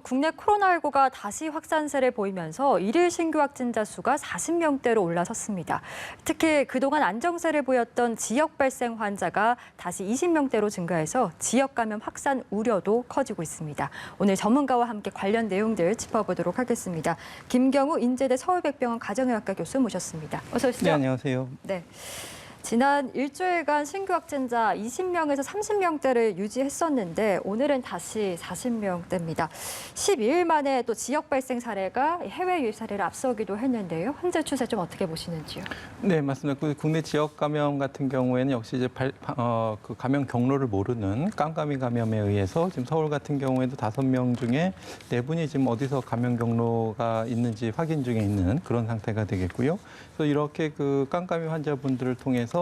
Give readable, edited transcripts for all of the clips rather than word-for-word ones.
국내 코로나19가 다시 확산세를 보이면서 일일 신규 확진자 수가 40명대로 올라섰습니다. 특히 그동안 안정세를 보였던 지역 발생 환자가 다시 20명대로 증가해서 지역 감염 확산 우려도 커지고 있습니다. 오늘 전문가와 함께 관련 내용들 짚어보도록 하겠습니다. 김경우 인제대 서울백병원 가정의학과 교수 모셨습니다. 어서 오시죠. 네, 안녕하세요. 네. 지난 일주일간 신규 확진자 20명에서 30명대를 유지했었는데 오늘은 다시 40명대입니다. 12일 만에 또 지역 발생 사례가 해외 유입 사례를 앞서기도 했는데요. 현재 추세 좀 어떻게 보시는지요? 네, 맞습니다. 국내 지역 감염 같은 경우에는 역시 이제 그 감염 경로를 모르는 깜깜이 감염에 의해서 지금 서울 같은 경우에도 5명 중에 4분이 지금 어디서 감염 경로가 있는지 확인 중에 있는 그런 상태가 되겠고요. 그래서 이렇게 그 깜깜이 환자분들을 통해서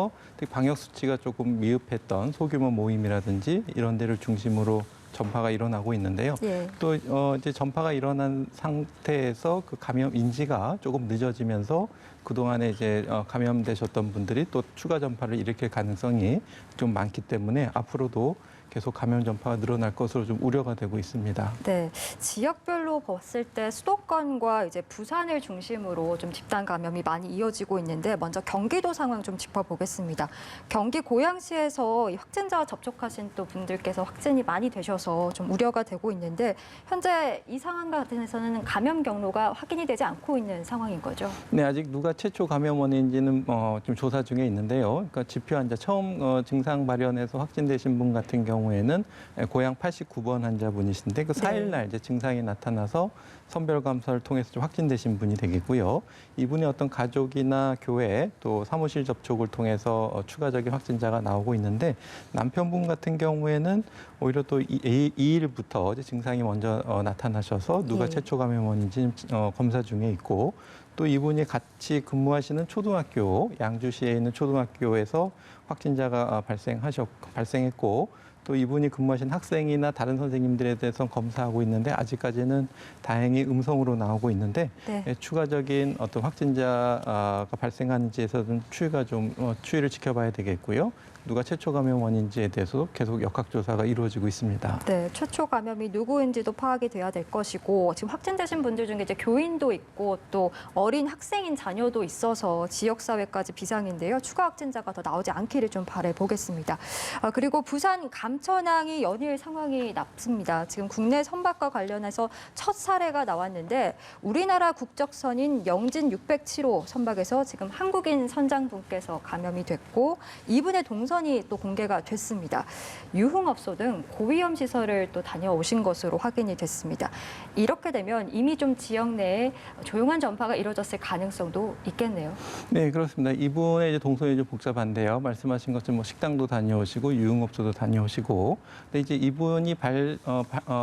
방역 수치가 조금 미흡했던 소규모 모임이라든지 이런 데를 중심으로 전파가 일어나고 있는데요. 예. 또 이제 전파가 일어난 상태에서 그 감염 인지가 조금 늦어지면서 그동안에 이제 감염되셨던 분들이 또 추가 전파를 일으킬 가능성이 좀 많기 때문에 앞으로도 계속 감염 전파가 늘어날 것으로 좀 우려가 되고 있습니다. 네, 지역별로 봤을 때 수도권과 이제 부산을 중심으로 좀 집단 감염이 많이 이어지고 있는데 먼저 경기도 상황 좀 짚어보겠습니다. 경기 고양시에서 이 확진자와 접촉하신 또 분들께서 확진이 많이 되셔서 좀 우려가 되고 있는데 현재 이 상황 같은에서는 감염 경로가 확인이 되지 않고 있는 상황인 거죠? 네, 아직 누가 최초 감염원인지는 좀 조사 중에 있는데요. 그러니까 지표 환자 처음 증상 발현해서 확진되신 분 같은 경우에는 고향 89번 환자분이신데 그 4일날 이제 증상이 나타나서 선별 검사를 통해서 좀 확진되신 분이 되겠고요. 이분이 어떤 가족이나 교회 또 사무실 접촉을 통해서 추가적인 확진자가 나오고 있는데 남편분 같은 경우에는 오히려 또 2일부터 이제 증상이 먼저 나타나셔서 누가 최초 감염원인지 검사 중에 있고 또 이분이 같이 근무하시는 초등학교, 양주시에 있는 초등학교에서 확진자가 발생했고 또 이분이 근무하신 학생이나 다른 선생님들에 대해서 검사하고 있는데 아직까지는 다행히 음성으로 나오고 있는데 추가적인 어떤 확진자가 발생하는지에서는 추이를 지켜봐야 되겠고요. 누가 최초 감염원인지에 대해서 계속 역학조사가 이루어지고 있습니다. 네, 최초 감염이 누구인지도 파악이 돼야 될 것이고 지금 확진되신 분들 중에 이제 교인도 있고 또 어린 학생인 자녀도 있어서 지역사회까지 비상인데요. 추가 확진자가 더 나오지 않기를 좀 바라보겠습니다. 그리고 부산 감천항이 연일 상황이 나쁩니다. 지금 국내 선박과 관련해서 첫 사례가 나왔는데 우리나라 국적선인 영진 607호 선박에서 지금 한국인 선장분께서 감염이 됐고 이분의 동선이 또 공개가 됐습니다. 유흥업소 등 고위험 시설을 또 다녀오신 것으로 확인이 됐습니다. 이렇게 되면 이미 좀 지역 내에 조용한 전파가 이루어졌을 가능성도 있겠네요. 네, 그렇습니다. 이분의 이제 동선이 좀 복잡한데요. 말씀하신 것처럼 뭐 식당도 다녀오시고 유흥업소도 다녀오시고, 근데 이제 이분이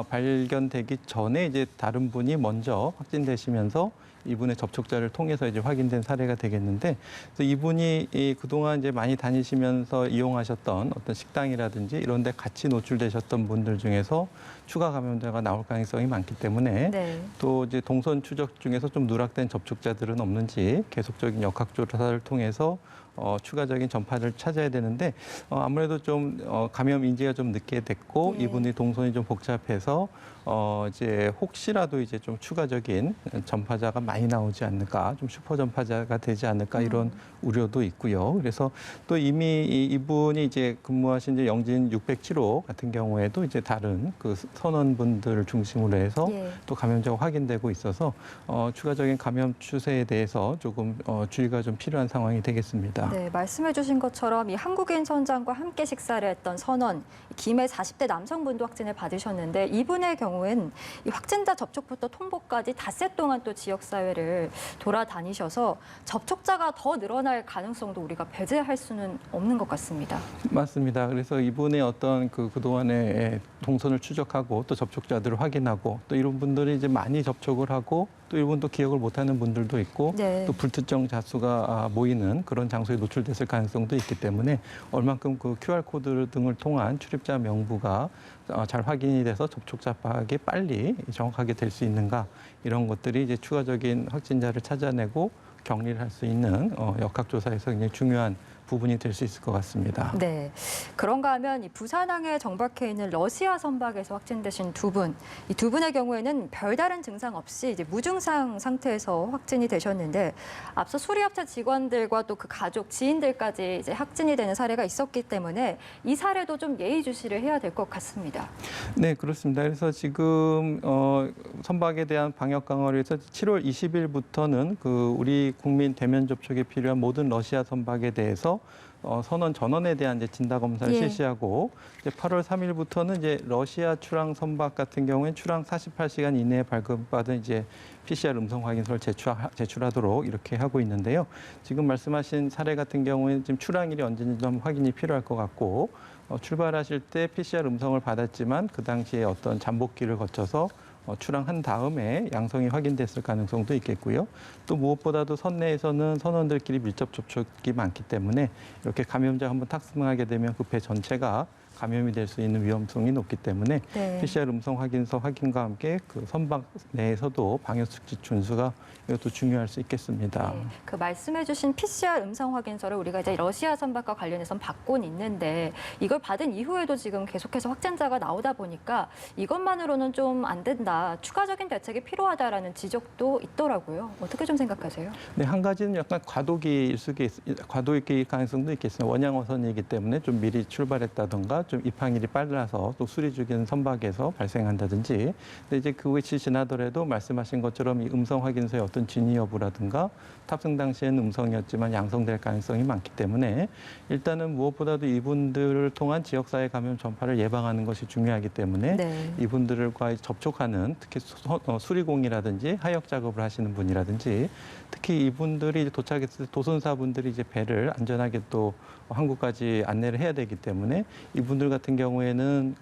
발견되기 전에 이제 다른 분이 먼저 확진되시면서 이분의 접촉자를 통해서 이제 확인된 사례가 되겠는데, 그래서 이분이 그동안 이제 많이 다니시면서 이용하셨던 어떤 식당이라든지 이런 데 같이 노출되셨던 분들 중에서 추가 감염자가 나올 가능성이 많기 때문에 또 이제 동선 추적 중에서 좀 누락된 접촉자들은 없는지 계속적인 역학조사를 통해서 추가적인 전파를 찾아야 되는데 아무래도 좀 감염 인지가 좀 늦게 됐고 이분의 동선이 좀 복잡해서 이제 혹시라도 이제 좀 추가적인 전파자가 많이 나오지 않을까, 좀 슈퍼 전파자가 되지 않을까 이런 우려도 있고요. 그래서 또 이미 이분이 이제 근무하신 이제 영진 607호 같은 경우에도 이제 다른 그 선원분들을 중심으로 해서 또 감염자가 확인되고 있어서 추가적인 감염 추세에 대해서 조금 주의가 좀 필요한 상황이 되겠습니다. 네, 말씀해 주신 것처럼 이 한국인 선장과 함께 식사를 했던 선원, 김해 40대 남성분도 확진을 받으셨는데 이분의 경우엔 이 확진자 접촉부터 통보까지 닷새 동안 또 지역사회를 돌아다니셔서 접촉자가 더 늘어날 가능성도 우리가 배제할 수는 없는 것 같습니다. 맞습니다. 그래서 이분의 어떤 그동안의 동선을 추적하고 또 접촉자들을 확인하고 또 이런 분들이 이제 많이 접촉을 하고 또 이분도 기억을 못하는 분들도 있고 또 불특정 자수가 모이는 그런 장소에 노출됐을 가능성도 있기 때문에 얼만큼 그 QR코드 등을 통한 출입자 명부가 잘 확인이 돼서 접촉자 파악이 빨리 정확하게 될 수 있는가 이런 것들이 이제 추가적인 확진자를 찾아내고 격리를 할 수 있는 역학조사에서 굉장히 중요한 부분이 될 수 있을 것 같습니다. 네. 그런가 하면 이 부산항에 정박해 있는 러시아 선박에서 확진되신 두 분, 이 두 분의 경우에는 별다른 증상 없이 이제 무증상 상태에서 확진이 되셨는데 앞서 수리업체 직원들과 또 그 가족, 지인들까지 이제 확진이 되는 사례가 있었기 때문에 이 사례도 좀 예의주시를 해야 될 것 같습니다. 네, 그렇습니다. 그래서 지금 선박에 대한 방역 강화를 위해서 7월 20일부터는 그 우리 국민 대면 접촉에 필요한 모든 러시아 선박에 대해서 선원 전원에 대한 이제 진단 검사를 예. 실시하고 이제 8월 3일부터는 이제 러시아 출항 선박 같은 경우에 출항 48시간 이내에 발급받은 이제 PCR 음성 확인서를 제출하도록 이렇게 하고 있는데요. 지금 말씀하신 사례 같은 경우에는 지금 출항일이 언제인지 좀 확인이 필요할 것 같고 출발하실 때 PCR 음성을 받았지만 그 당시에 어떤 잠복기를 거쳐서 출항한 다음에 양성이 확인됐을 가능성도 있겠고요. 또 무엇보다도 선내에서는 선원들끼리 밀접 접촉이 많기 때문에 이렇게 감염자가 한번 탑승하게 되면 그 배 전체가 감염이 될 수 있는 위험성이 높기 때문에 네. PCR 음성 확인서 확인과 함께 그 선박 내에서도 방역수칙 준수가 이것도 중요할 수 있겠습니다. 네, 그 말씀해주신 PCR 음성 확인서를 우리가 이제 러시아 선박과 관련해서 받고는 있는데 이걸 받은 이후에도 지금 계속해서 확진자가 나오다 보니까 이것만으로는 좀 안 된다, 추가적인 대책이 필요하다라는 지적도 있더라고요. 어떻게 좀 생각하세요? 네, 한 가지는 약간 과도기일 가능성도 있겠습니다. 원양어선이기 때문에 좀 미리 출발했다던가 좀 입항일이 빨라서 또 수리 중인 선박에서 발생한다든지. 근데 이제 그것이 지나더라도 말씀하신 것처럼 이 음성 확인서의 어떤 진위 여부라든가 탑승 당시에는 음성이었지만 양성될 가능성이 많기 때문에 일단은 무엇보다도 이분들을 통한 지역사회 감염 전파를 예방하는 것이 중요하기 때문에 네. 이분들과 접촉하는 특히 수리공이라든지 하역 작업을 하시는 분이라든지 특히 이분들이 도착했을 때 도선사분들이 이제 배를 안전하게 또 한국까지 안내를 해야 되기 때문에 이분들 같은 경우에는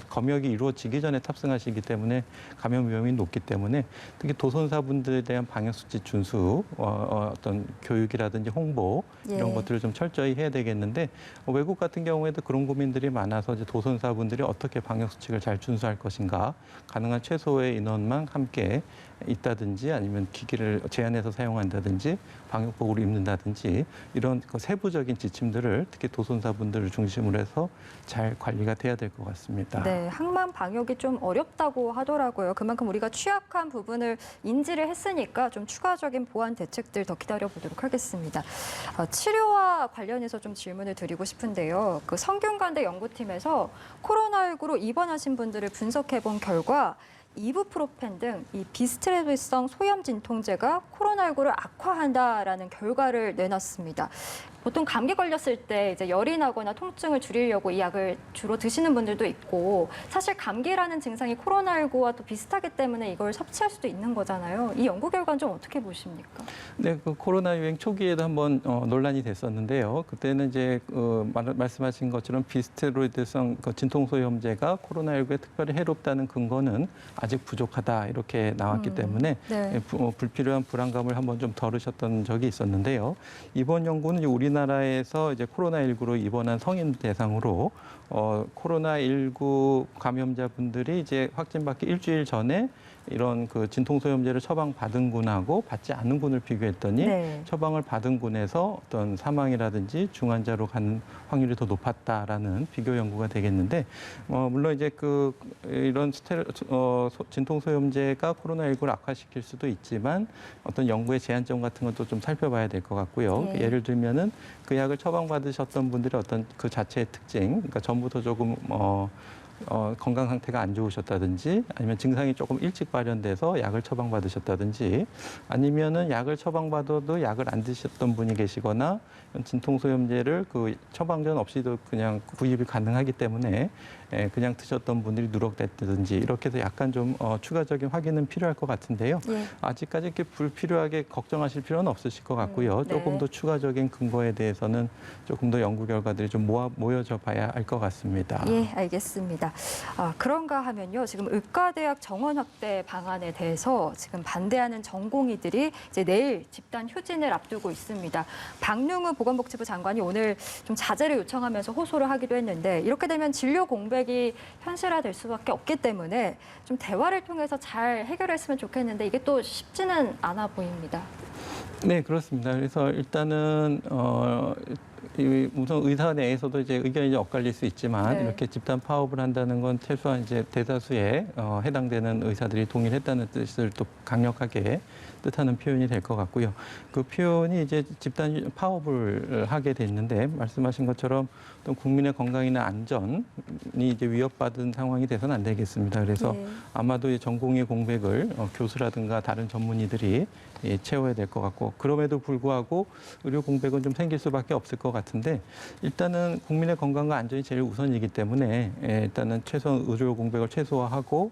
검역이 이루어지기 전에 탑승하시기 때문에 감염 위험이 높기 때문에 특히 도선사분들에 대한 방역수칙 준수, 어떤 교육이라든지 홍보 이런 예. 것들을 좀 철저히 해야 되겠는데 외국 같은 경우에도 그런 고민들이 많아서 이제 도선사분들이 어떻게 방역수칙을 잘 준수할 것인가 가능한 최소의 인원만 함께 있다든지 아니면 기기를 제한해서 사용한다든지 방역복을 입는다든지 이런 세부적인 지침들을 특히 도선사분들을 중심으로 해서 잘 관리가 돼야 될 것 같습니다. 네, 항만 방역이 좀 어렵다고 하더라고요. 그만큼 우리가 취약한 부분을 인지를 했으니까 좀 추가적인 보완 대책들 더 기다려보도록 하겠습니다. 치료와 관련해서 좀 질문을 드리고 싶은데요. 그 성균관대 연구팀에서 코로나19로 입원하신 분들을 분석해본 결과 이부프로펜 등 이 비스트레스성 소염 진통제가 코로나19를 악화한다라는 결과를 내놨습니다. 보통 감기 걸렸을 때 이제 열이 나거나 통증을 줄이려고 이 약을 주로 드시는 분들도 있고 사실 감기라는 증상이 코로나19와 또 비슷하기 때문에 이걸 섭취할 수도 있는 거잖아요. 이 연구 결과는 좀 어떻게 보십니까? 네, 그 코로나 유행 초기에도 한번 논란이 됐었는데요. 그때는 이제 말씀하신 것처럼 비스테로이드성 진통소염제가 코로나19에 특별히 해롭다는 근거는 아직 부족하다 이렇게 나왔기 때문에 네. 불필요한 불안감을 한번 좀 덜으셨던 적이 있었는데요. 이번 연구는 이제 우리나라에서 이제 코로나19로 입원한 성인 대상으로 코로나19 감염자분들이 이제 확진받기 일주일 전에 이런 그 진통소염제를 처방받은 군하고 받지 않은 군을 비교했더니 네. 처방을 받은 군에서 어떤 사망이라든지 중환자로 가는 확률이 더 높았다라는 비교 연구가 되겠는데 물론 이제 이런 진통소염제가 코로나19를 악화시킬 수도 있지만 어떤 연구의 제한점 같은 것도 좀 살펴봐야 될 것 같고요. 네. 예를 들면은 그 약을 처방받으셨던 분들의 어떤 그 자체의 특징, 그러니까 전부터 조금 건강 상태가 안 좋으셨다든지 아니면 증상이 조금 일찍 발현돼서 약을 처방받으셨다든지 아니면은 약을 처방받아도 약을 안 드셨던 분이 계시거나 진통소염제를 그 처방전 없이도 그냥 구입이 가능하기 때문에 그냥 드셨던 분들이 누락됐다든지 이렇게 해서 약간 좀 추가적인 확인은 필요할 것 같은데요. 예. 아직까지 이렇게 불필요하게 걱정하실 필요는 없으실 것 같고요. 네. 조금 더 추가적인 근거에 대해서는 조금 더 연구 결과들이 좀 모여져 봐야 할 것 같습니다. 예, 알겠습니다. 그런가 하면요. 지금 의과대학 정원 확대 방안에 대해서 지금 반대하는 전공의들이 이제 내일 집단 휴진을 앞두고 있습니다. 박능우 보건복지부 장관이 오늘 좀 자제를 요청하면서 호소를 하기도 했는데 이렇게 되면 진료 공백이 현실화될 수밖에 없기 때문에 좀 대화를 통해서 잘 해결했으면 좋겠는데 이게 또 쉽지는 않아 보입니다. 네, 그렇습니다. 그래서 일단은 우선 의사 내에서도 이제 의견이 엇갈릴 수 있지만 네. 이렇게 집단 파업을 한다는 건 최소한 이제 대다수의 해당되는 의사들이 동의했다는 뜻을 또 강력하게 뜻하는 표현이 될 것 같고요. 그 표현이 이제 집단 파업을 하게 됐는데 말씀하신 것처럼 또 국민의 건강이나 안전이 이제 위협받은 상황이 돼서는 안 되겠습니다. 그래서 네. 아마도 이 전공의 공백을 교수라든가 다른 전문의들이 채워야 될 것 같고 그럼에도 불구하고 의료 공백은 좀 생길 수밖에 없을 것 같은데 일단은 국민의 건강과 안전이 제일 우선이기 때문에 일단은 최소한 의료 공백을 최소화하고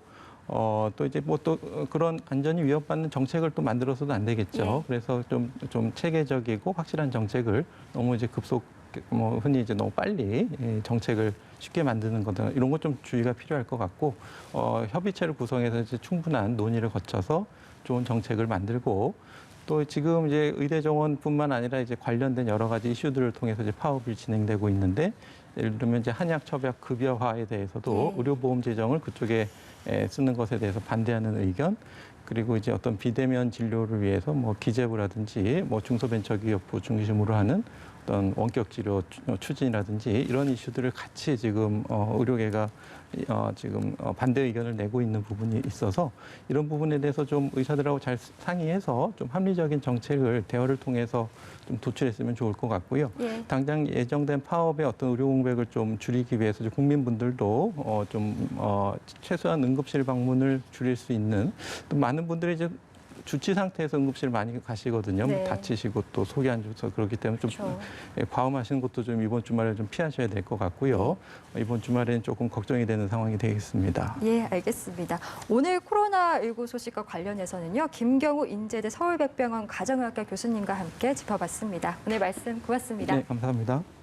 또 이제 뭐 또 그런 안전이 위협받는 정책을 또 만들어서도 안 되겠죠. 네. 그래서 좀 체계적이고 확실한 정책을 너무 이제 뭐 흔히 이제 너무 빨리 정책을 쉽게 만드는 거다 이런 것 좀 주의가 필요할 것 같고 협의체를 구성해서 이제 충분한 논의를 거쳐서 좋은 정책을 만들고 또 지금 이제 의대 정원뿐만 아니라 이제 관련된 여러 가지 이슈들을 통해서 이제 파업이 진행되고 있는데 예를 들면 이제 한약 처방 급여화에 대해서도 네. 의료보험 재정을 그쪽에 쓰는 것에 대해서 반대하는 의견 그리고 이제 어떤 비대면 진료를 위해서 뭐 기재부라든지 뭐 중소벤처기업부 중심으로 하는 어떤 원격 치료 추진이라든지 이런 이슈들을 같이 지금 의료계가 지금 반대 의견을 내고 있는 부분이 있어서 이런 부분에 대해서 좀 의사들하고 잘 상의해서 좀 합리적인 정책을 대화를 통해서 좀 도출했으면 좋을 것 같고요. 예. 당장 예정된 파업의 어떤 의료 공백을 좀 줄이기 위해서 이제 국민분들도 최소한 응급실 방문을 줄일 수 있는 또 많은 분들이 이제 주치 상태에서 응급실 많이 가시거든요. 네. 다치시고 또 속이 안 좋아서 그렇기 때문에 좀 그렇죠. 과음하시는 것도 좀 이번 주말에 좀 피하셔야 될 것 같고요. 이번 주말에는 조금 걱정이 되는 상황이 되겠습니다. 예, 알겠습니다. 오늘 코로나19 소식과 관련해서는요, 김경우 인제대 서울백병원 가정의학과 교수님과 함께 짚어봤습니다. 오늘 말씀 고맙습니다. 네, 감사합니다.